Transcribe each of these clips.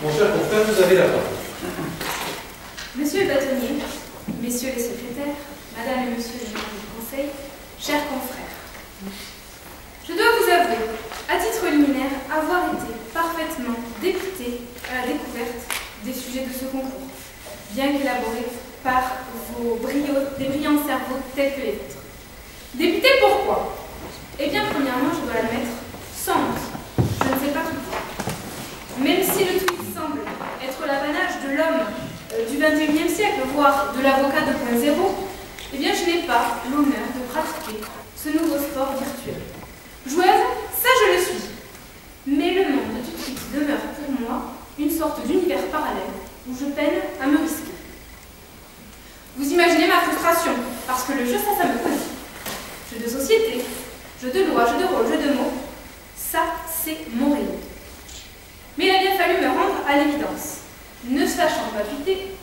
Mon cher confrère, vous avez la parole. Monsieur le bâtonnier, messieurs les secrétaires, madame et monsieur les membres du conseil, chers confrères, je dois vous avouer, à titre liminaire, avoir été parfaitement député à la découverte des sujets de ce concours, bien qu'élaborés par des brillants cerveaux tels que les vôtres. Député, pourquoi? Eh bien, premièrement, je dois l'admettre, sans honte, je ne sais pas tout faire. Même si le tweet semble être l'apanage de l'homme du XXIe siècle, voire de l'avocat 2.0, eh bien, je n'ai pas l'honneur de pratiquer ce nouveau sport virtuel. Joueuse, ça je le suis. Mais le monde du tweet demeure pour moi une sorte d'univers parallèle où je peine à me risquer. Vous imaginez ma frustration, parce que le jeu, ça me connaît. Jeu de société, jeu de loi, jeu de rôle, jeu de mots, ça, c'est mon rayon. Mais il a bien fallu me rendre à l'évidence. Ne sachant pas tweeter,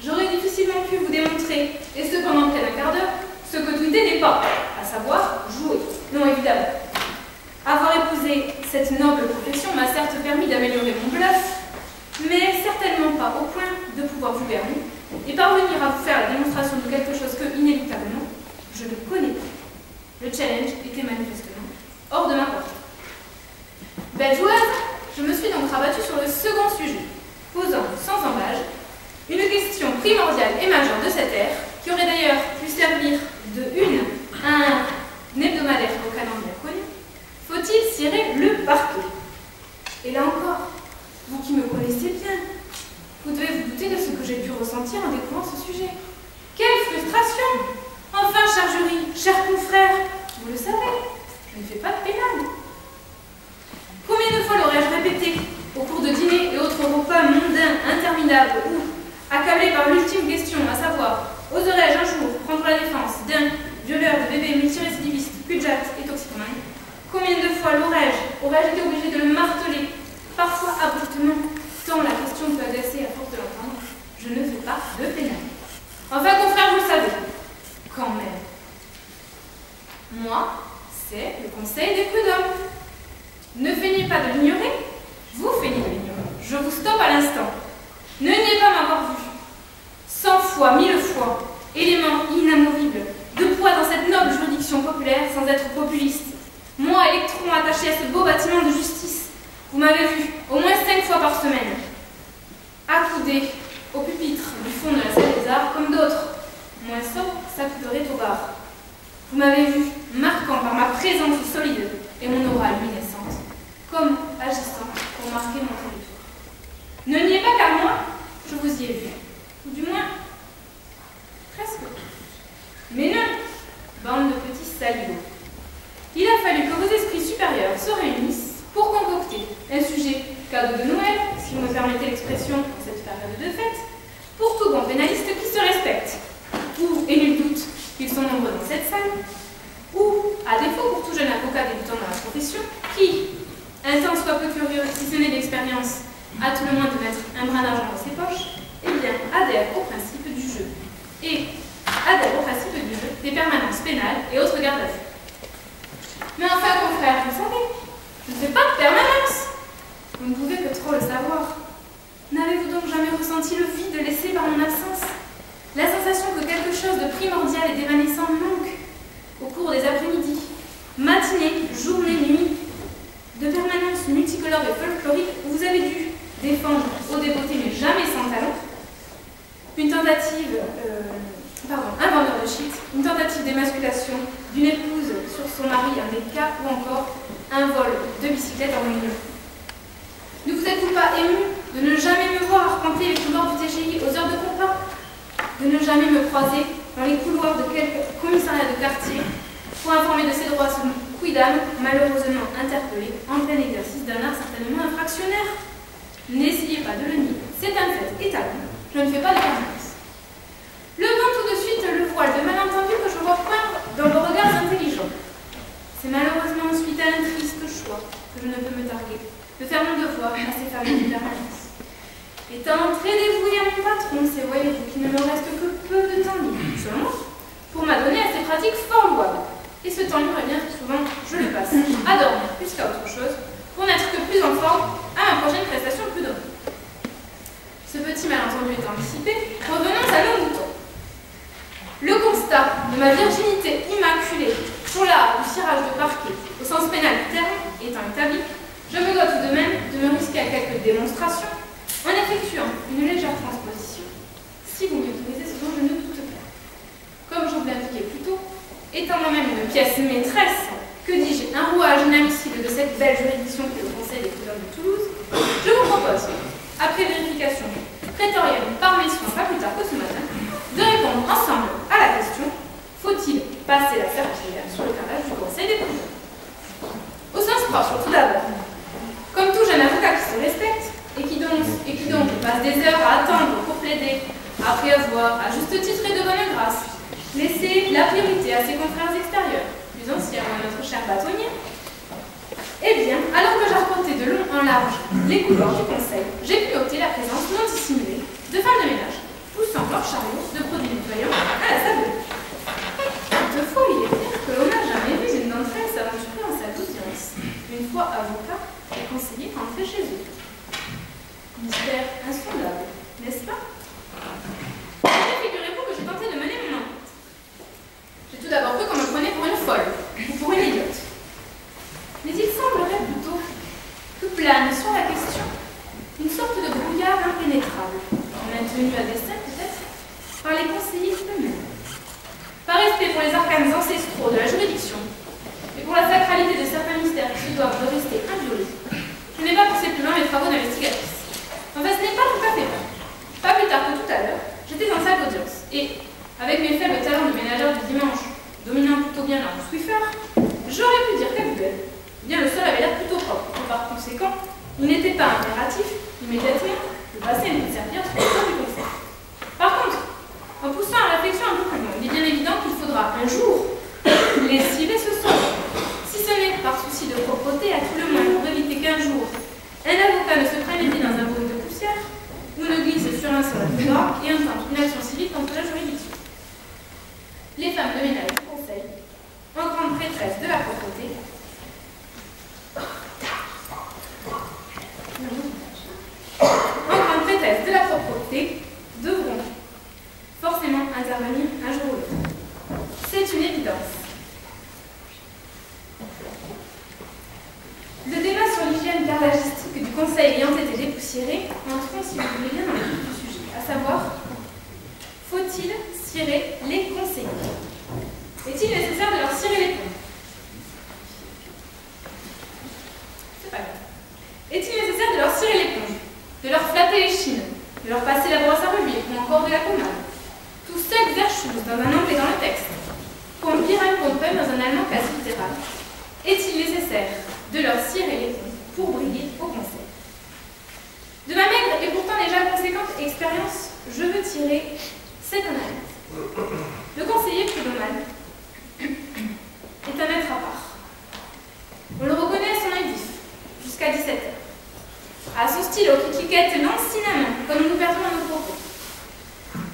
j'aurais difficilement pu vous démontrer, et ce pendant près d'un quart d'heure, ce que tweeter n'est pas, à savoir jouer. Non, évidemment. Avoir épousé cette noble profession m'a certes permis d'améliorer mon bluff, mais certainement pas au point de pouvoir vous berner et parvenir à vous faire la démonstration de quelque chose que, inéluctablement, je ne connais pas. Le challenge était manifestement hors de ma portée. Belle joueuse, je me suis donc rabattue sur le second sujet, posant sans embâche une question primordiale et majeure de cette ère, qui aurait d'ailleurs pu servir de une à un hebdomadaire au calendrier connu. Faut-il cirer le parquet? Et là encore, vous qui me connaissez bien, vous devez vous douter de ce que j'ai pu ressentir en découvrant ce sujet. Quelle frustration! Enfin, chère jury, chers confrères, vous le savez, je ne fais pas de pénal. Combien de fois l'aurais-je répété au cours de dîners et autres repas mondains interminables où, accablé par l'ultime question, à savoir, oserais-je un jour prendre la défense d'un violeur de bébés multirécidiviste, pudjate et toxicomane? Combien de fois aurais-je été obligé de le marteler, parfois abruptement, tant la question peut agacer à force de l'entendre? Je ne fais pas de pénal. Enfin, confrères, vous le savez, quand même. Moi, c'est le conseil des prud'hommes. Ne feignez pas de l'ignorer, vous feignez de l'ignorer. Je vous stoppe à l'instant. Ne niez pas m'avoir vu. 100 fois, 1000 fois, élément inamovible, de poids dans cette noble juridiction populaire sans être populiste. Moi, électron attaché à ce beau bâtiment de justice, vous m'avez vu au moins 5 fois par semaine, accoudé au pupitre du fond de la salle des arts, comme d'autres, moins sots, s'accouderaient au bar. Vous m'avez vu marquant par ma présence solide et mon aura luminescente, comme agissant pour marquer mon territoire. Ne niez pas qu'à moi, je vous y ai vu, ou du moins, presque. Mais non, bande de petits saligots. Il a fallu que vos esprits supérieurs se réunissent pour concocter un sujet cadeau de Noël, si vous me permettez l'expression en cette période de fête, pour tout bon pénaliste qui se respecte, ou, et nul doute qu'ils sont nombreux dans cette salle, ou, à défaut pour tout jeune avocat débutant dans la profession, qui, un temps soit peu curieux, si ce n'est d'expérience, à tout le moins de mettre un brin d'argent dans ses poches, eh bien, adhère au principe du jeu, et adhère au principe du jeu des permanences pénales et autres gardes à vue. Mais enfin, confrères, vous savez, je ne fais pas de permanence. Vous ne pouvez que trop le savoir. N'avez-vous donc jamais ressenti le vide laissé par mon absence? La sensation que quelque chose de primordial et d'évanescent manque au cours des après-midi, matinées, journées, nuits, de permanence multicolore et folklorique où vous avez dû défendre haut dévoté mais jamais sans talent, une tentative, un vendeur de shit, une tentative d'émasculation d'une épouse sur son mari en délicat ou encore un vol de bicyclette en milieu. Ne vous êtes-vous pas ému de ne jamais me voir arpenter les couloirs du TGI aux heures de compas, de ne jamais me croiser dans les couloirs de quelque commissariat de quartier pour informer de ses droits ce quidam malheureusement interpellé en plein exercice d'un art certainement infractionnaire? N'essayez pas de le nier, c'est un fait établi, je ne fais pas de permanence. Levons tout de suite le voile de malentendu que je vois poindre dans vos regards intelligents. C'est malheureusement suite à un triste choix que je ne peux me targuer de faire mon devoir à ces familles de permanence. Étant très dévouée à mon patron, c'est, voyez-vous, qu'il ne me reste que peu de temps libre, selon moi, pour m'adonner à ces pratiques fort louables. Et ce temps libre, bien souvent, je le passe à dormir plus qu'à autre chose, pour n'être que plus en forme à ma prochaine prestation prud'homme. imprévu étant dissipé, revenons à nos moutons. Le constat de ma virginité immaculée pour l'art du cirage de parquet, au sens pénal du terme, étant établi, je me dois tout de même de me risquer à quelques démonstrations en effectuant une légère transposition, si vous m'autorisez ce dont je ne doute pas. Comme je vous l'indiquais plus tôt, étant moi-même une pièce maîtresse, que dis-je, un rouage inadmissible de cette belle juridiction que le Conseil des prud'hommes de Toulouse, je vous propose, après vérification prétorienne par mes soins pas plus tard que ce matin, de répondre ensemble à la question: faut-il passer la serpillière sur le carrelage du Conseil des prud'hommes? Au sens propre, tout d'abord. Comme tout jeune avocat qui se respecte, et qui donc passe des heures à attendre pour plaider, après avoir, à juste titre et de bonne grâce, laissé la priorité à ses confrères extérieurs, plus anciens à notre cher bâtonnier, eh bien, alors que j'arpentais de long en large les couloirs du Conseil, j'ai pu noter la présence non dissimulée de femmes de ménage, poussant leur chariot de produits nettoyants à la savonnerie. Toutefois, il est clair que l'on n'a jamais vu une d'entre elles s'aventurer en salle d'audience, une fois avocat et conseiller rentrés chez eux. Mystère insondable, n'est-ce pas? Figurez-vous que j'ai tenté de mener mon enquête. J'ai tout d'abord cru qu'on me prenait pour une folle, ou pour une idiote. Mais il semblerait plutôt que plane sur la question une sorte de brouillard impénétrable, maintenu à dessein peut-être par les conseillers eux-mêmes. Par respect pour les arcanes ancestraux de la juridiction, et pour la sacralité de certains mystères qui se doivent de rester inviolés, je n'ai pas poussé plus loin mes travaux d'investigatrice. Enfin, ce n'est pas tout à fait vrai. Pas plus tard que tout à l'heure, j'étais en salle d'audience, et, avec mes faibles talents de ménageur du dimanche, dominant plutôt bien un Swiffer, j'aurais pu dire qu'à Google, bien le sol avait l'air plutôt propre, et par conséquent, il n'était pas impératif, immédiatement, de passer une serpillière sur le sol du Conseil. Par contre, en poussant la réflexion un peu plus loin, il est bien évident qu'il faudra un jour lessiver ce sol. Si ce n'est par souci de propreté, à tout le moins pour éviter qu'un jour, un avocat ne se prémédite dans un baume de poussière, ou ne glisse sur un sol d'or et intente une action civile contre la juridiction. Les femmes de ménage du Conseil, en grande prêtresse de la propreté, devront forcément intervenir un jour ou l'autre. C'est une évidence. Le débat sur l'hygiène gardagistique du Conseil ayant été dépoussiéré, entrons, si vous voulez bien, dans le vif du sujet, à savoir, faut-il cirer les conseillers? Est-il nécessaire de leur cirer les pompes? C'est pas grave. Est-il nécessaire de leur cirer les pompes, de leur flatter les chines, de leur passer la brosse à relever ou encore de la pommade? Tout ça exerce dans un angle et dans le texte. Pompier un pompen dans un allemand quasi littéral. Est-il nécessaire de leur cirer les pompes pour briller au Conseil? De ma maigre et pourtant déjà conséquente expérience, je veux tirer cette analyse. Le conseiller prud'homal est un être à part. On le reconnaît à son œil vif, jusqu'à 17h. À son stylo qui cliquette lancinamment, comme nous perdons nos propos.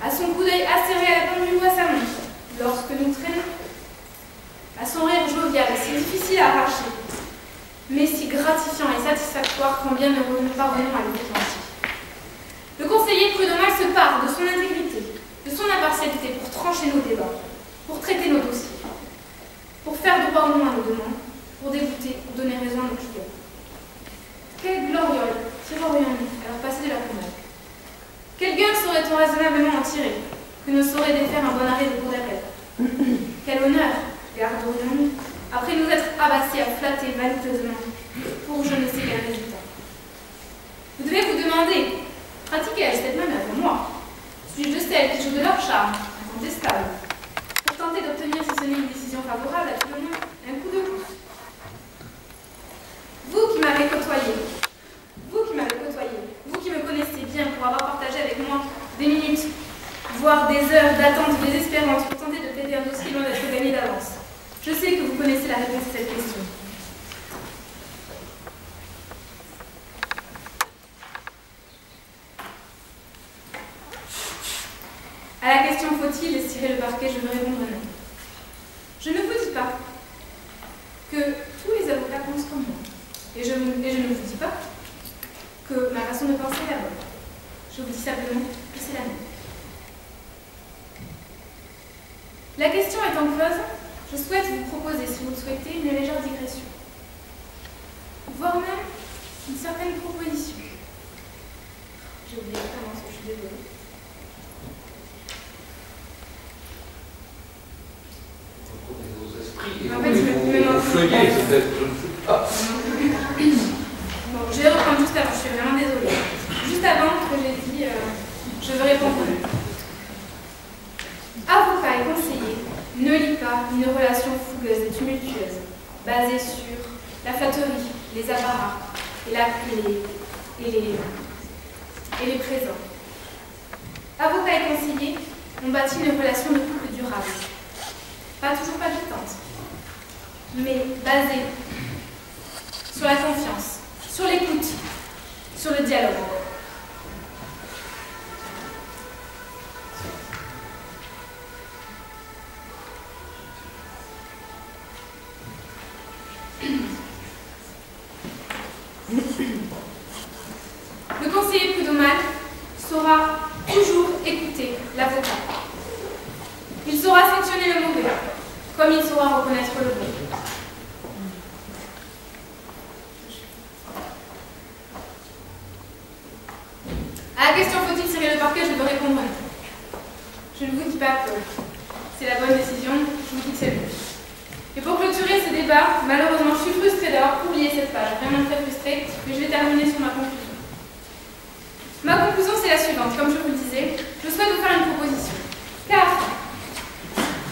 À son coup d'œil acéré à la pendule ou à sa montre, lorsque nous traînons. À son rire jovial, si difficile à arracher, mais si gratifiant et satisfactoire quand bien nous parvenons à le déclencher. Le conseiller prud'homal se pare de son intégrité, de son impartialité pour trancher nos débats, pour traiter nos dossiers, pour faire droit ou non à nos demandes, pour débouter ou donner raison à nos clients. Quelle gloriole tirerions-nous à leur passer de la pommade? Quel gain saurait-on raisonnablement en tirer que ne saurait défaire un bon arrêt de cour d'appel? Quel honneur garderions-nous après nous être abassés à flatter vaniteusement pour je ne sais quel résultat? Vous devez vous demander, pratiquais-je cette manœuvre, moi? Suis-je de celles qui jouent de leur charme, incontestable, pour tenter d'obtenir, si ce n'est une décision favorable, à tout le monde, un coup de pouce? Vous qui m'avez côtoyé, vous qui me connaissez bien pour avoir partagé avec moi des minutes, voire des heures d'attente désespérante pour tenter de plaider un dossier loin d'être gagné d'avance. Je sais que vous connaissez la réponse à cette question. À la question faut-il cirer le parquet, je veux répondre non. Je ne vous dis pas que tous les avocats pensent comme moi. Et je ne vous dis pas que ma façon de penser est la bonne. Je vous dis simplement que c'est la mienne. La question étant close, je souhaite vous proposer, si vous le souhaitez, une légère digression, voire même une certaine proposition. J'ai oublié de commencer, je suis désolée. En fait, je ne sais pas. Bon, je vais reprendre juste avant, je suis vraiment désolée. Juste avant que j'ai dit, je veux répondre. Avocat et conseiller ne lie pas une relation fougueuse et tumultueuse, basée sur la flatterie, les apparats et les présents. Avocat et conseiller ont bâti une relation de couple durable, pas toujours palpitante, mais basée sur la confiance, sur l'écoute, sur le dialogue. Le conseiller prud'homal saura toujours écouter l'avocat. Il saura sanctionner le mauvais, comme il saura reconnaître le bon. À la question faut-il serrer le parquet, je veux répondre non. Je ne vous dis pas que c'est la bonne décision, je vous dis que c'est le but. Et pour clôturer ce débat, malheureusement, je suis frustrée d'avoir publié cette page, vraiment très frustrée, mais je vais terminer sur ma conclusion. Ma conclusion, c'est la suivante. Comme je vous le disais, je souhaite vous faire une proposition. Car,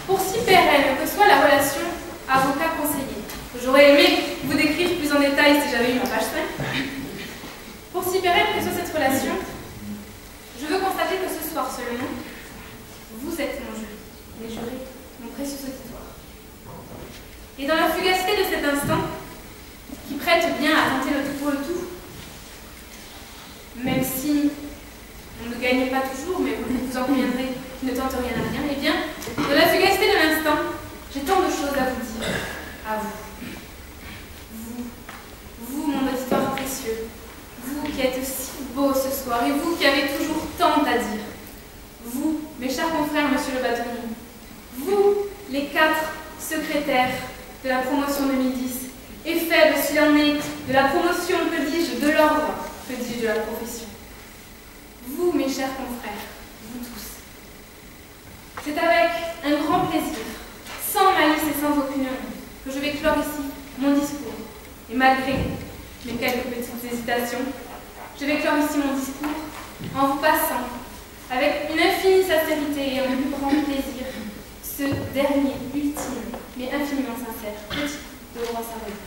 pour si pérenne que soit la relation avocat-conseiller, que j'aurais aimé vous décrire plus en détail si j'avais eu ma page 5, pour si pérenne que soit cette relation, je veux constater que ce soir seulement, vous êtes mon jury, mes jurés, mon précieux auditoire. Et dans la fugacité de cet instant, qui prête bien à tenter le tout pour le tout, même si on ne gagne pas toujours, mais vous en conviendrez, qui ne tente rien à rien, eh bien, dans la fugacité de l'instant, j'ai tant de choses à vous dire, à vous. Vous, mon auditoire précieux, vous qui êtes si beau ce soir, et vous qui avez toujours tant à dire. Vous, mes chers confrères, monsieur le bâtonnier, vous, les 4 secrétaires de la promotion 2010, et faible s'il en est de la promotion, que dis-je, de l'ordre, que dis-je, de la profession. Vous, mes chers confrères, vous tous, c'est avec un grand plaisir, sans malice et sans aucune honte, que je vais clore ici mon discours. Et malgré mes quelques petites hésitations, je vais clore ici mon discours en vous passant, avec une infinie sincérité et un plus grand plaisir, ce dernier, ultime, mais infiniment sincère, petit de Roi Savoie.